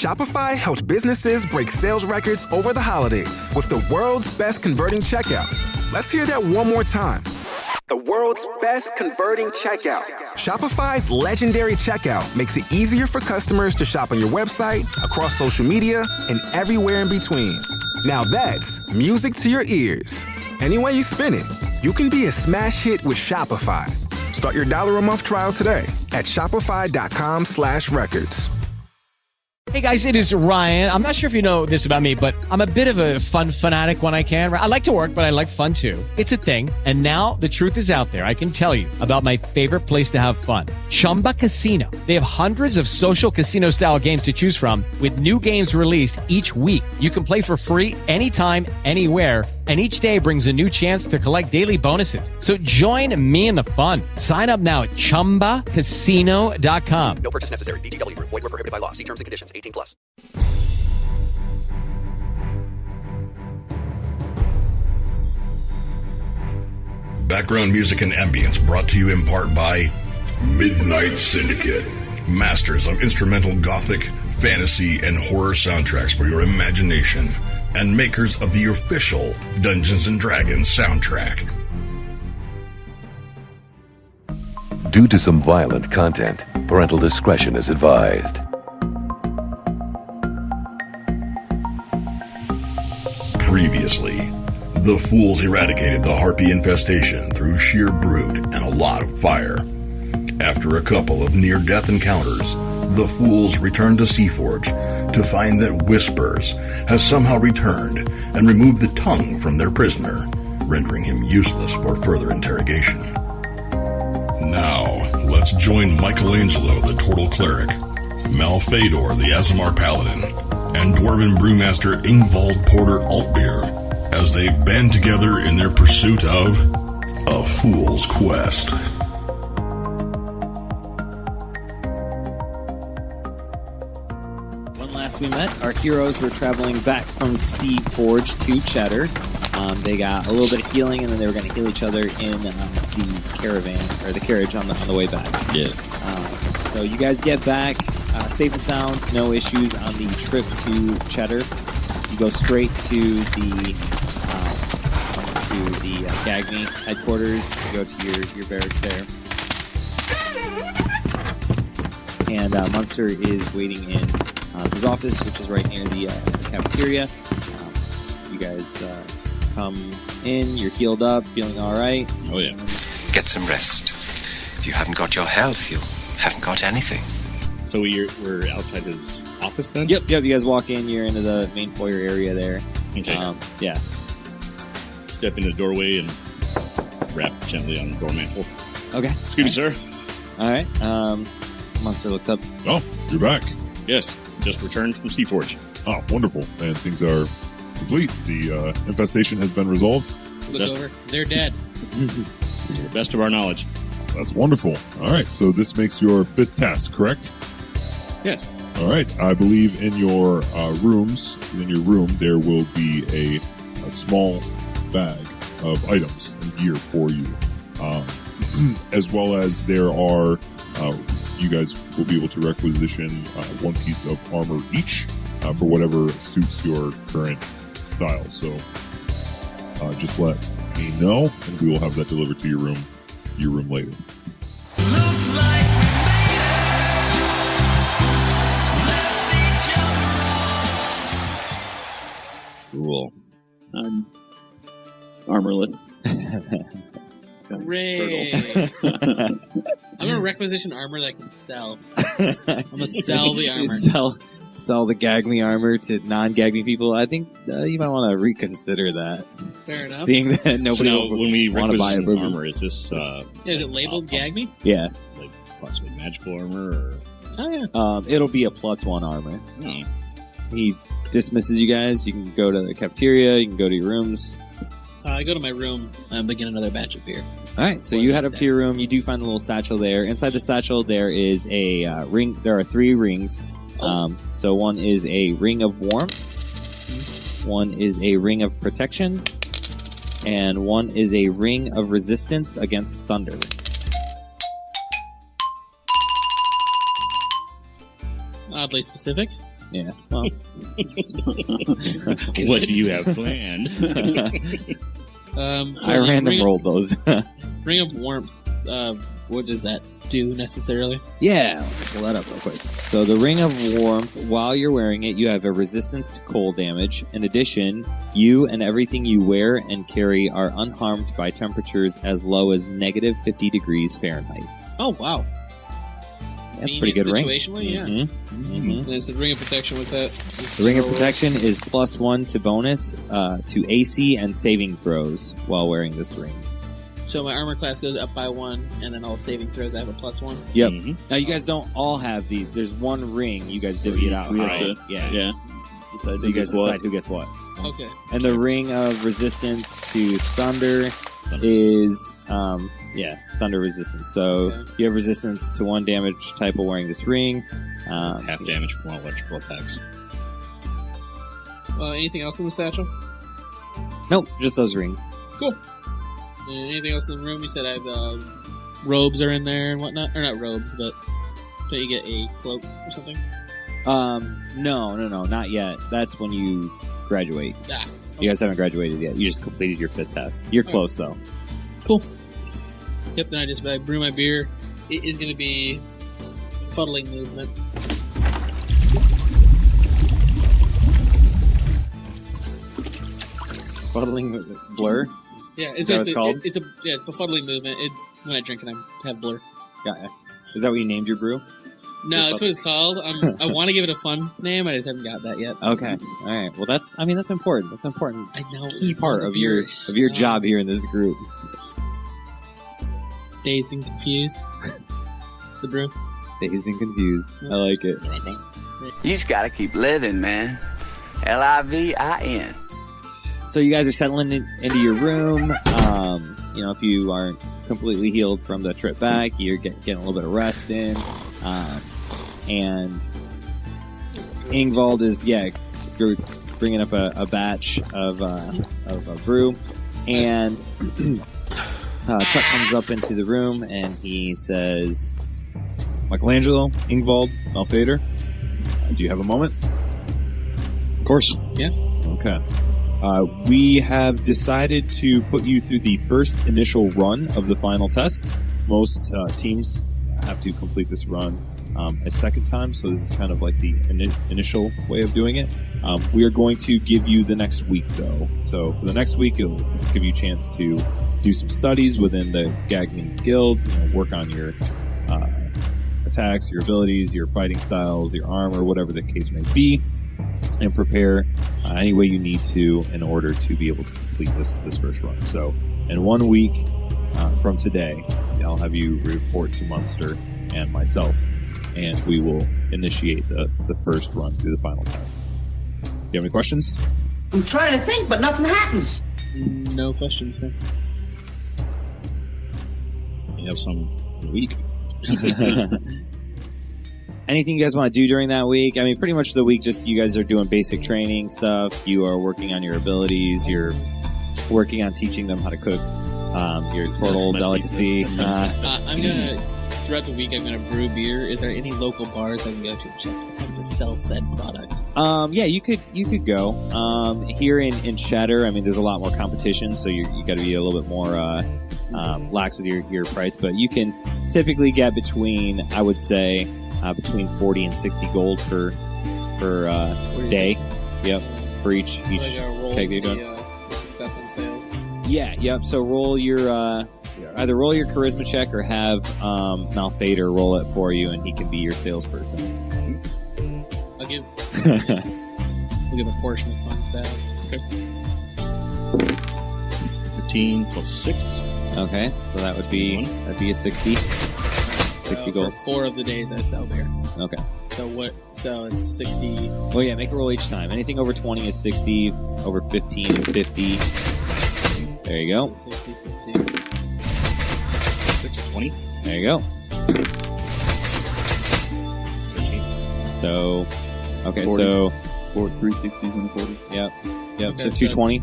Shopify helps businesses break sales records over the holidays with the world's best converting checkout. Let's hear that one more time. The world's best converting checkout. Shopify's legendary checkout makes it easier for customers to shop on your website, across social media, and everywhere in between. Now that's music to your ears. Any way you spin it, you can be a smash hit with Shopify. Start your $1 a month trial today at shopify.com/records. Hey guys, it is Ryan. I'm not sure if you know this about me, but I'm a bit of a fun fanatic when I can. I like to work, but I like fun too. It's a thing. And now the truth is out there. I can tell you about my favorite place to have fun. Chumba Casino. They have hundreds of social casino style games to choose from with new games released each week. You can play for free anytime, anywhere. And each day brings a new chance to collect daily bonuses. So join me in the fun. Sign up now at ChumbaCasino.com. No purchase necessary. VGW. Void where prohibited by law. See terms and conditions. 18+. Background music and ambience brought to you in part by Midnight Syndicate. Masters of instrumental gothic, fantasy, and horror soundtracks for your imagination. And makers of the official Dungeons & Dragons soundtrack. Due to some violent content, parental discretion is advised. Previously, the fools eradicated the harpy infestation through sheer brute and a lot of fire. After a couple of near-death encounters, the fools returned to Seaforge to find that Whispers has somehow returned and removed the tongue from their prisoner, rendering him useless for further interrogation. Now, let's join Michelangelo, the Turtle Cleric, Malphaedor, the Aasimar Paladin, and Dwarven Brewmaster Ingvald Porter Altbeir as they band together in their pursuit of a fool's quest. We met. Our heroes were traveling back from Sea Forge to Cheddar. They got a little bit of healing, and then they were going to heal each other in the caravan or the carriage on the way back. Yeah. So you guys get back safe and sound, no issues on the trip to Cheddar. You go straight to the Gagny headquarters. You go to your barracks there, and Munster is waiting in his office, which is right near the cafeteria. You guys come in, you're healed up, feeling alright. Oh yeah. Get some rest. If you haven't got your health, you haven't got anything. So we're outside his office then? Yep, you guys walk in, you're into the main foyer area there. Okay. Yeah. Step in the doorway and rap gently on the door mantle. Okay. Excuse me, sir. Alright, Munster looks up. Oh, you're back. Yes. Just returned from Seaforge. Oh, wonderful. And things are complete. The infestation has been resolved. Look over. They're dead. To the best of our knowledge. That's wonderful. All right. So this makes your 5th task, correct? Yes. All right. I believe in your rooms, in your room, there will be a small bag of items and gear for you. As well as there are... you guys will be able to requisition one piece of armor each for whatever suits your current style. So just let me know, and we will have that delivered to your room later. Looks like we made it. Cool. I'm armorless. Hooray! I'm gonna requisition armor that I can sell. I'm gonna sell the armor. Sell the Gagme armor to non-Gagme people. I think you might want to reconsider that. Fair enough. Seeing that nobody will when we want to buy a armor, is this is it labeled Gagme? Yeah. Like possibly magical armor or Oh yeah. It'll be a +1 armor. Oh. He dismisses you guys. You can go to the cafeteria. You can go to your rooms. I go to my room and begin another batch of beer. All right, so you head up to your room. You do find a little satchel there. Inside the satchel, there is a ring. There are 3 rings. So one is a ring of warmth, one is a ring of protection, and one is a ring of resistance against thunder. Oddly specific. Yeah. Well. What do you have planned? I random rolled those. Ring of Warmth. What does that do necessarily? Yeah, let's pull that up real quick. So the Ring of Warmth, while you're wearing it, you have a resistance to cold damage. In addition, you and everything you wear and carry are unharmed by temperatures as low as negative 50 degrees Fahrenheit. Oh, wow. That's a pretty good ring. Situationally, yeah. And there's the Ring of Protection with that. The Ring of Protection is +1 to bonus to AC and saving throws while wearing this ring. So my armor class goes up by 1, and then all saving throws I have a +1. Yep. Now you guys don't all have these. There's one ring. You guys divvy it out. Right? Yeah. So you guys decide who gets what. Okay. And the Ring of Resistance to Thunder is thunder resistance. So you have resistance to 1 damage type while wearing this ring. Half damage from all electrical attacks. Anything else in the satchel? Nope, just those rings. Cool. And anything else in the room? You said I have robes are in there and whatnot, or not robes, but don't you get a cloak or something? No, not yet. That's when you graduate. Okay. You guys haven't graduated yet. You just completed your 5th test. You're close though. Cool. Yep. Then I brew my beer. It is going to be fuddling movement. Fuddling blur. Yeah, it's what it's called? It's befuddling movement. When I drink it, I have blur. Yeah. Is that what you named your brew? No, that's what it's called. I want to give it a fun name. I just haven't got that yet. Okay. All right. Well, that's important. That's an important I know. key part of your job here in this group. Dazed and confused. The brew. Dazed and confused. I like it. You just gotta keep living, man. Livin. So you guys are settling into your room. If you aren't completely healed from the trip back, you're getting a little bit of rest in. And Ingvald is, you're bringing up a batch of brew. And Chuck comes up into the room and he says, Michelangelo, Ingvald, Malphaedor, do you have a moment? Of course. Yes. Okay. We have decided to put you through the first initial run of the final test. Most teams have to complete this run a second time, so this is kind of like the initial way of doing it. We are going to give you the next week, though. So for the next week, it'll give you a chance to do some studies within the Gagman Guild, work on your attacks, your abilities, your fighting styles, your armor, whatever the case may be, and prepare any way you need to in order to be able to complete this first run. So in 1 week from today, I'll have you report to Munster and myself, and we will initiate the first run through the final test. Do you have any questions? I'm trying to think, but nothing happens. No questions, man. You have some in a week. Anything you guys want to do during that week? I mean, pretty much the week, just you guys are doing basic training stuff. You are working on your abilities. You're working on teaching them how to cook your turtle delicacy. Throughout the week, I'm gonna brew beer. Is there any local bars I can go to check out to sell said product? You could go. Here in Shatter, I mean, there's a lot more competition, so you got to be a little bit more lax with your price. But you can typically get between 40 and 60 gold per day. Yep, for each keg you're doing. Yeah, yep. So roll your either roll your charisma check or have Malphaedor roll it for you, and he can be your salesperson. We'll give a portion of funds back. Okay. 15 plus 6. Okay, so that'd be a 60. 60 gold. For 4 of the days I sell beer. Okay. So it's 60. Oh yeah, make a roll each time. Anything over 20 is 60. Over 15 is 50. There you go. 60, 6, 20. There you go. 15. So, okay, 40. so 3 60s and a 40. Yep. Okay, so 220.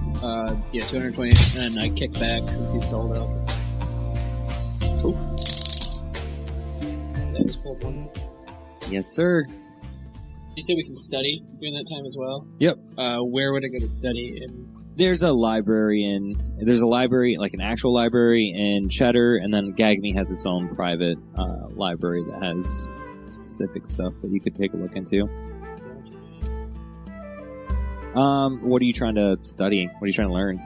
220, and I kick back since he sold out. Cool. That was pulled one. Yes, sir. You say we can study during that time as well? Yep. Where would I go to study? There's a library, like an actual library in Cheddar, and then Gagme has its own private library that has specific stuff that you could take a look into. What are you trying to study? What are you trying to learn?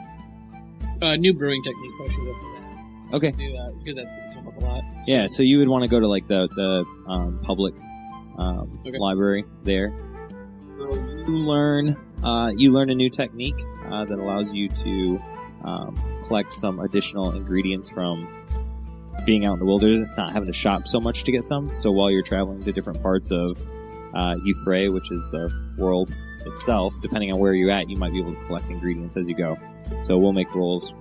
New brewing techniques. I should look for that. Okay. Do that because that's going to come up a lot. Yeah, so you would want to go to like the public library there. You learn a new technique that allows you to collect some additional ingredients from being out in the wilderness, not having to shop so much to get some. So while you're traveling to different parts of Euphrates, which is the world itself, depending on where you're at, you might be able to collect ingredients as you go. So we'll make rolls.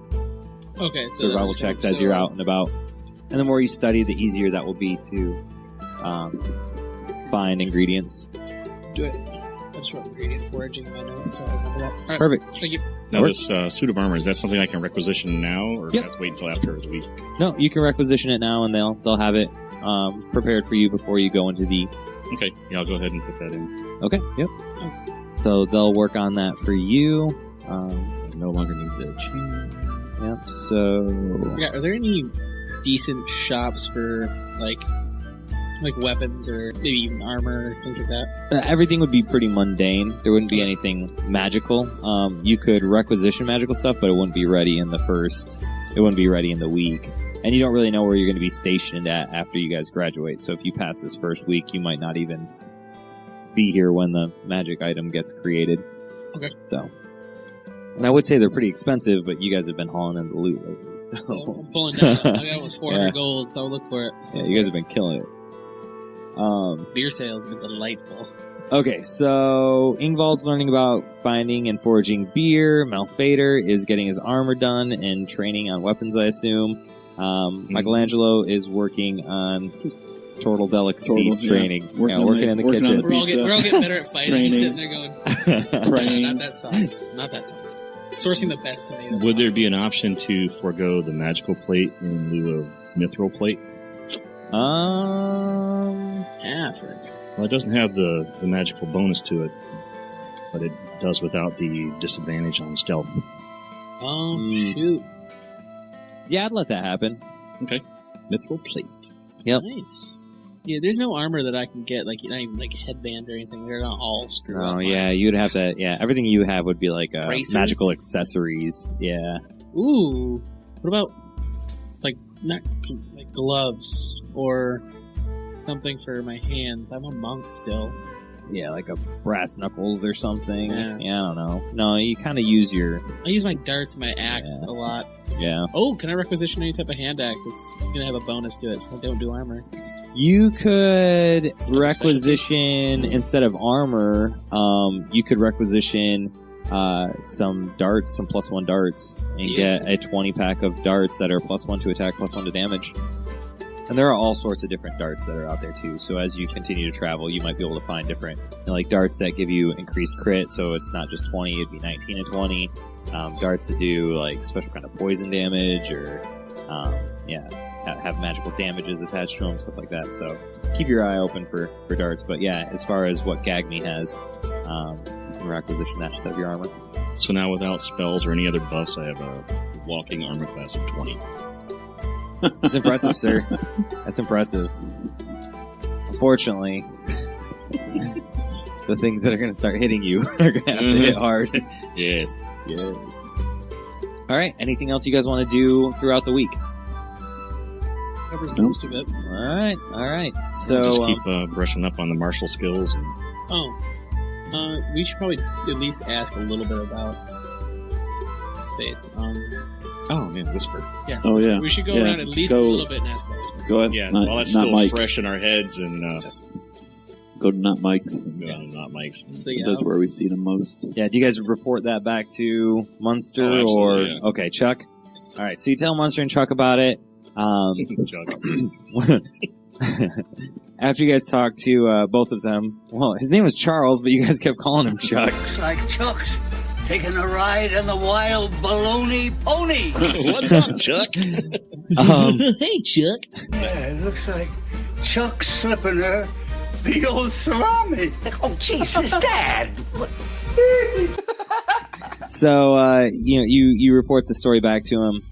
Okay. Survival checks as you're out and about. And the more you study, the easier that will be to find ingredients. Do it. I just wrote ingredient foraging in my notes, so I remember that. All right. Perfect. Thank you. Now, this suit of armor, is that something I can requisition now, or do I have to wait until after the week? No, you can requisition it now, and they'll have it prepared for you before you go into the... Okay. Yeah, I'll go ahead and put that in. Okay, yep. So they'll work on that for you. No longer need the chain. Yep, so... I forgot, are there any decent shops for, like weapons or maybe even armor or things like that? Everything would be pretty mundane. There wouldn't be anything magical. You could requisition magical stuff, but it wouldn't be ready in the week. And you don't really know where you're going to be stationed at after you guys graduate. So if you pass this first week, you might not even be here when the magic item gets created. Okay. So, and I would say they're pretty expensive, but you guys have been hauling in the loot lately. I'm pulling down. I got almost 400 gold, so I'll look for it. Yeah, you guys have been killing it. Beer sales have been delightful. Okay, so Ingvald's learning about finding and foraging beer. Malphaedor is getting his armor done and training on weapons, I assume. Michelangelo is working on turtle delicacy training. Working in the kitchen. We're all getting better at fighting. He's sitting there going, not that sauce. Not that sauce. Sourcing the best tomatoes. Would there be an option to forego the magical plate in lieu of mithril plate? Well, it doesn't have the magical bonus to it, but it does without the disadvantage on stealth. Shoot. Yeah, I'd let that happen. Okay. Mithril plate. Yep. Nice. Yeah, there's no armor that I can get, like, not even like headbands or anything. They're not all screwed up. Oh, yeah, you'd have to, everything you have would be like magical accessories. Yeah. Ooh. What about, not like gloves or something for my hands? I'm a monk still. Yeah, like a brass knuckles or something. Yeah. I don't know. No, you kind of use I use my darts and my axe a lot. Yeah. Oh, can I requisition any type of hand axe? It's going to have a bonus to it, so I don't do armor. You could requisition, instead of armor, you could requisition some darts, some +1 darts, and get a 20 pack of darts that are +1 to attack, +1 to damage. And there are all sorts of different darts that are out there too. So as you continue to travel, you might be able to find different, darts that give you increased crit. So it's not just 20, it'd be 19 and 20. Darts that do special kind of poison damage or, have magical damages attached to them, stuff like that. So keep your eye open for darts. But yeah, as far as what Gagme has, you can requisition that instead of your armor. So now without spells or any other buffs, I have a walking armor class of 20. That's impressive, sir. That's impressive. Unfortunately, the things that are going to start hitting you are going to have to hit hard. Yes. All right. Anything else you guys want to do throughout the week? Covers most of it. All right. So just keep brushing up on the martial skills. We should probably at least ask a little bit about space. Whisper. Yeah. Oh, yeah. We should go around at least a little bit and ask about Whisper. Go ask while that's still Mike. fresh in our heads, and go to Not Mike's. Not Mike's. So, yeah, that's where we've seen him most. Yeah, do you guys report that back to Munster Okay, Chuck? All right, so you tell Munster and Chuck about it. After you guys talk to both of them, well, his name was Charles, but you guys kept calling him Chuck. Looks like Chuck's taking a ride on the wild baloney pony. What's up, Chuck? Hey, Chuck. Yeah, it looks like Chuck's slipping her big old salami. Oh, Jesus, Dad. So, you report the story back to him.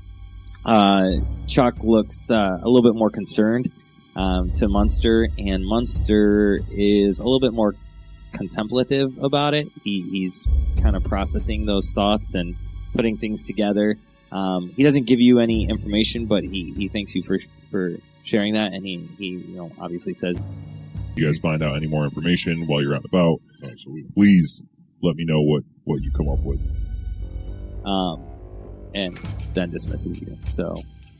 Chuck looks a little bit more concerned to Munster, and Munster is a little bit more contemplative about it. He's kind of processing those thoughts and putting things together. He doesn't give you any information, but he thanks you for sharing that, and he obviously says, you guys find out any more information while you're out and about, so please let me know what you come up with. And then dismisses you. So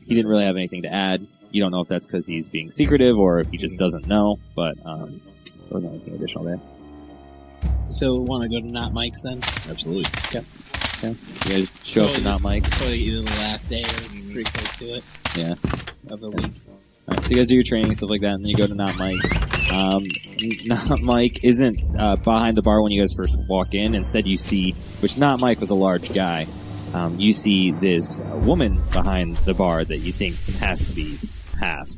he didn't really have anything to add. You don't know if that's because he's being secretive or if he just doesn't know, but there wasn't anything additional there. So want to go to Not Mike's then? Absolutely. Okay. You guys show up to Not Mike's. Probably either the last day or pretty close to it. Yeah. Of the week. Alright, so you guys do your training, stuff like that, and then you go to Not Mike's. Not Mike isn't behind the bar when you guys first walk in. Instead, you see, which Not Mike was a large guy. You see this woman behind the bar that you think has to be half,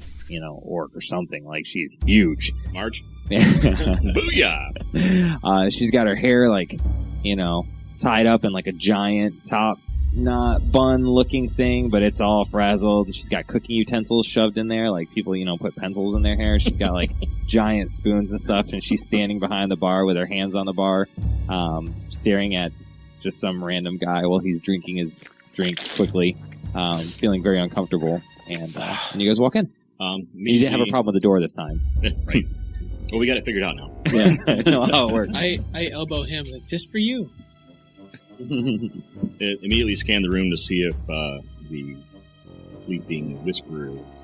orc or something. Like, she's huge. Marge? Booyah! She's got her hair, tied up in, a giant top, not bun-looking thing, but it's all frazzled. And she's got cooking utensils shoved in there, like people, put pencils in their hair. She's got, giant spoons and stuff, and she's standing behind the bar with her hands on the bar, staring at just some random guy while he's drinking his drink quickly, feeling very uncomfortable. And you guys walk in. You didn't have a problem with the door this time. Right. Well, we got it figured out now. Yeah, I know how it works. I elbow him, just for you. It immediately scanned the room to see if the sleeping whisperer is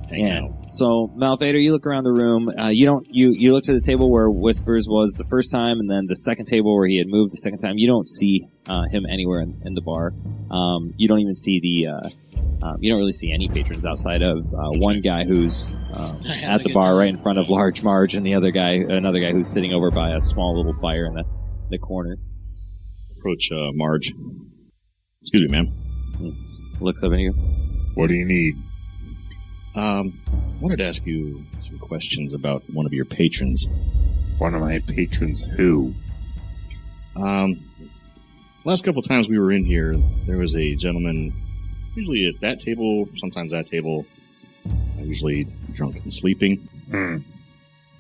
hanging out. So, Malphaedor, you look around the room. You look to the table where Whispers was the first time, and then the second table where he had moved the second time. You don't see him anywhere in the bar. You don't even see you don't really see any patrons outside of one guy who's at the bar right in front of Large Marge, and another guy who's sitting over by a small little fire in the corner. Approach Marge. Excuse me, ma'am. Looks up at you. What do you need? Wanted to ask you some questions about one of your patrons. One of my patrons who? Last couple times we were in here, there was a gentleman, usually at that table, sometimes that table, usually drunk and sleeping.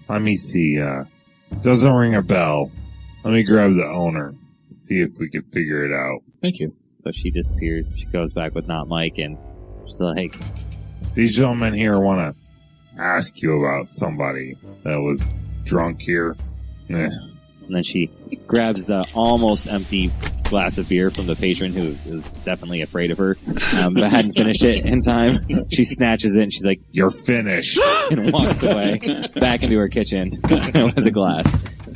Let me see. Doesn't ring a bell. Let me grab the owner. See if we can figure it out. Thank you. So she disappears. She goes back with Not Mike, and she's like, these gentlemen here want to ask you about somebody that was drunk here. And then she grabs the almost empty glass of beer from the patron who is definitely afraid of her, but hadn't finished it in time. She snatches it and she's like, "You're finished," and walks away back into her kitchen with the glass.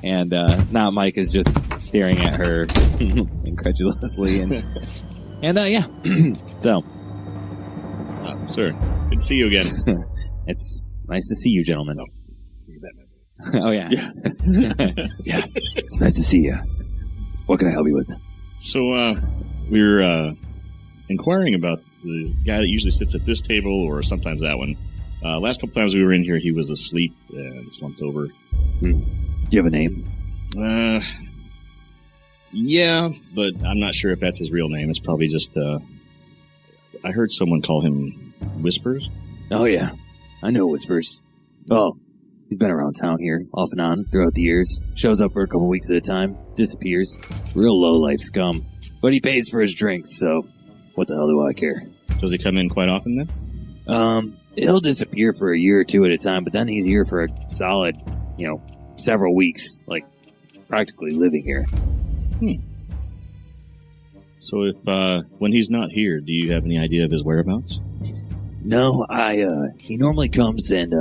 And now Mike is just staring at her incredulously, and yeah. So, sir, good to see you again. It's nice to see you, gentlemen. Oh, oh yeah. Yeah. It's nice to see you. What can I help you with? So, we're inquiring about the guy that usually sits at this table, or sometimes that one. Last couple times we were in here, he was asleep and slumped over. Do you have a name? Yeah, but I'm not sure if that's his real name. It's probably just, I heard someone call him Whispers. Oh yeah, I know Whispers. Oh, he's been around town here, off and on, throughout the years. Shows up for a couple weeks at a time, disappears. Real low-life scum. But he pays for his drinks, so what the hell do I care? Does he come in quite often then? He'll disappear for a year or two at a time, but then he's here for a solid, several weeks, like, practically living here. So if, when he's not here, do you have any idea of his whereabouts? No, he normally comes and,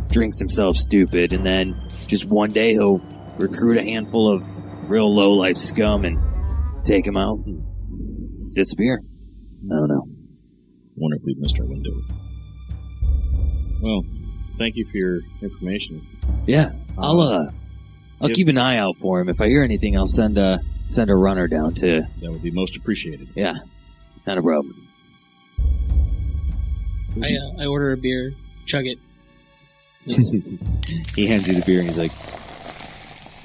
drinks himself stupid, and then just one day he'll recruit a handful of real low-life scum and take him out and disappear. I don't know. Wonder if we've missed our window. Well, thank you for your information. Yeah, I'll keep an eye out for him. If I hear anything, I'll send a runner down to... That would be most appreciated. Yeah, not a problem. I order a beer, chug it, He hands you the beer and he's like,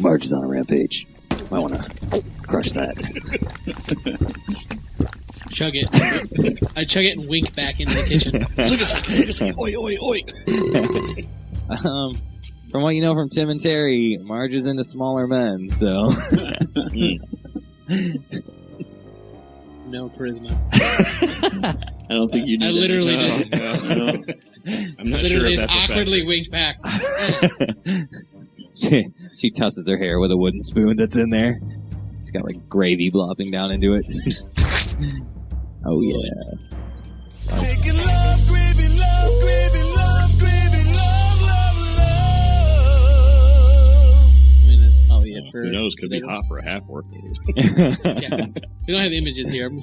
Marge is on a rampage. Might want to crush that. Chug it. I chug it and wink back into the kitchen. Look at me. Oi, oi, oi. From what you know from Tim and Terry, Marge is into smaller men, so. No charisma. I don't think you do. I literally did. No. I'm not Literally sure if that's awkwardly winked back. She tusses her hair with a wooden spoon that's in there. She's got like gravy blopping down into it. Oh yeah. Making love, gravy, love, gravy, love, gravy, love, love, love. I mean, that's probably it for... Who knows? Could be hot for a half orc. Yeah. We don't have images here. I'm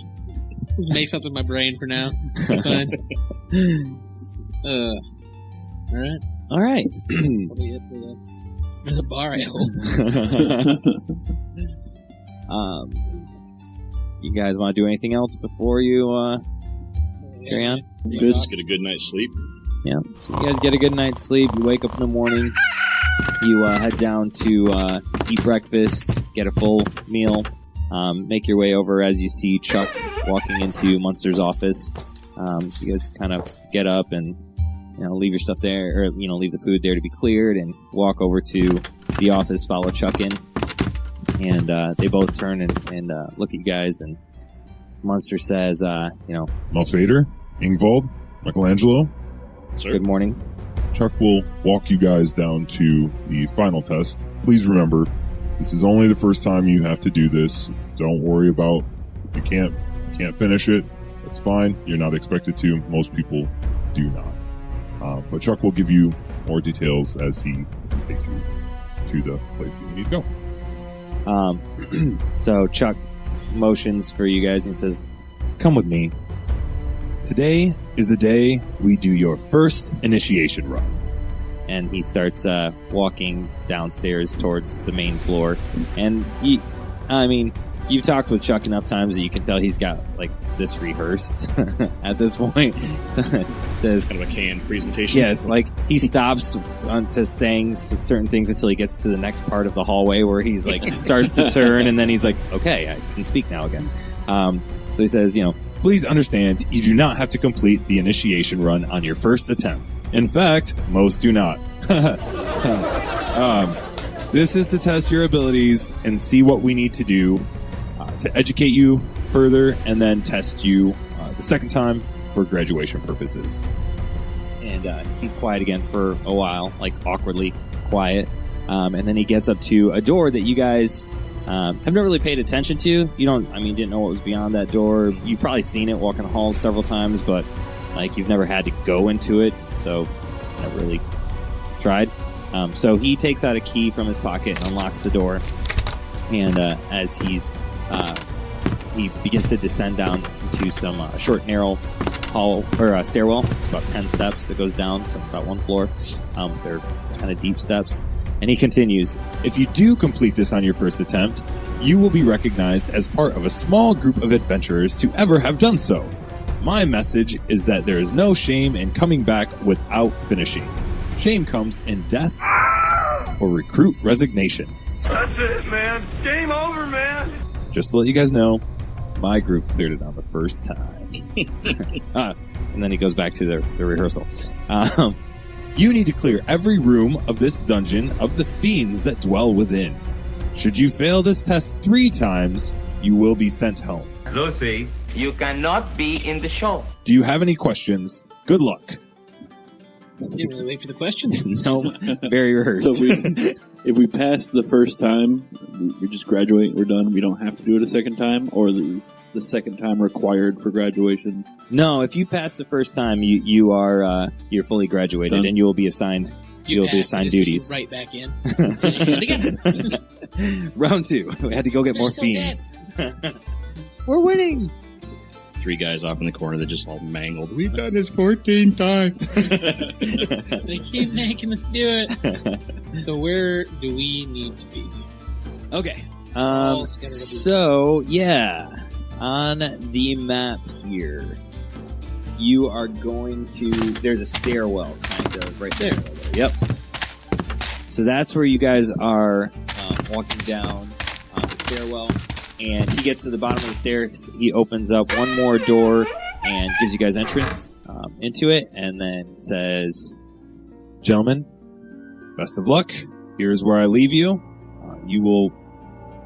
just make something with my brain for now. It's fine. Alright. Alright. Probably it for the bar, I hope. You guys want to do anything else before you carry on? Good. Just get a good night's sleep. Yeah. So you guys get a good night's sleep. You wake up in the morning. You head down to eat breakfast, get a full meal, make your way over as you see Chuck walking into Munster's office. So you guys kind of get up and leave your stuff there, or leave the food there to be cleared, and walk over to the office. Follow Chuck in, and they both turn and look at you guys. And Munster says, Malphaedor, Ingvald, Michelangelo. Sir? Good morning. Chuck will walk you guys down to the final test. Please remember, this is only the first time you have to do this. Don't worry about if you can't finish it. That's fine. You're not expected to. Most people do not. But Chuck will give you more details as he takes you to the place you need to go. So Chuck motions for you guys and says, "Come with me. Today is the day we do your first initiation run." And he starts walking downstairs towards the main floor. And you've talked with Chuck enough times that you can tell he's got like this rehearsed at this point. Says kind of a canned presentation. Yes, like he stops to saying certain things until he gets to the next part of the hallway where he's like starts to turn, and then he's like, "Okay, I can speak now again." So he says, "Please understand, you do not have to complete the initiation run on your first attempt. In fact, most do not. This is to test your abilities and see what we need to do to educate you further, and then test you the second time for graduation purposes." And he's quiet again for a while, like awkwardly quiet. And then he gets up to a door that you guys have never really paid attention to. Didn't know what was beyond that door. You've probably seen it walking the halls several times, but like you've never had to go into it, so never really tried. So he takes out a key from his pocket and unlocks the door. And as he begins to descend down into some short, narrow hall or stairwell, about 10 steps that goes down, so about one floor. They're kind of deep steps. And he continues, "If you do complete this on your first attempt, you will be recognized as part of a small group of adventurers to ever have done so. My message is that there is no shame in coming back without finishing. Shame comes in death or recruit resignation." That's it, man. Game over, man. Just to let you guys know, my group cleared it on the first time. And then he goes back to the rehearsal. "You need to clear every room of this dungeon of the fiends that dwell within. Should you fail this test 3 times, you will be sent home. Lucy, you cannot be in the show." Do you have any questions? Good luck." Didn't really wait for the questions. No, very rehearsed. So if we pass the first time, we just graduate, we're done, we don't have to do it a second time, or is the second time required for graduation? No, if you pass the first time, you're fully graduated. Done. And you will be assigned duties. Right back in. And you do it again. Round 2. We had to go get more fiends. We're winning. 3 guys off in the corner that just all mangled. "We've done this 14 times. They keep making us do it. So where do we need to be? Okay. So, yeah. On the map here, you are going to... There's a stairwell, kind of, right there. Yep. So that's where you guys are walking down the stairwell, and he gets to the bottom of the stairs. He opens up one more door and gives you guys entrance into it, and then says, "Gentlemen, best of luck. Here's where I leave you. You will,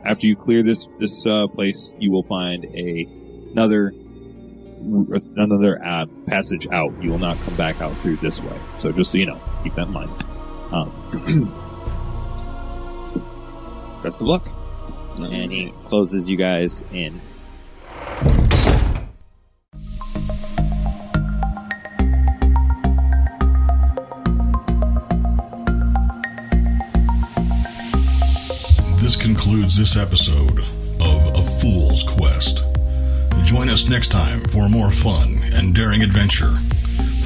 after you clear this place, you will find another passage out. You will not come back out through this way. So just so you know, keep that in mind. Best of luck." And he closes you guys in. This concludes this episode of A Fool's Quest. Join us next time for more fun and daring adventure.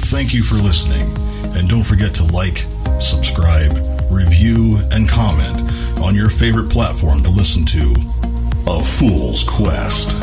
Thank you for listening, and don't forget to like, subscribe, review, and comment on your favorite platform to listen to A Fool's Quest.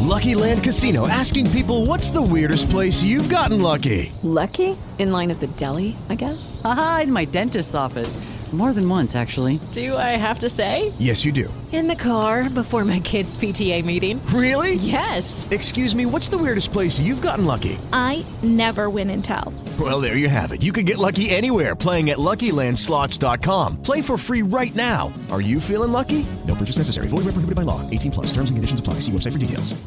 Lucky Land Casino, asking people, what's the weirdest place you've gotten lucky? Lucky? In line at the deli, I guess? Aha, in my dentist's office. More than once, actually. Do I have to say? Yes, you do. In the car before my kids' PTA meeting. Really? Yes. Excuse me, what's the weirdest place you've gotten lucky? I never win and tell. Well, there you have it. You can get lucky anywhere, playing at LuckyLandSlots.com. Play for free right now. Are you feeling lucky? No purchase necessary. Void where prohibited by law. 18+. Terms and conditions apply. See website for details.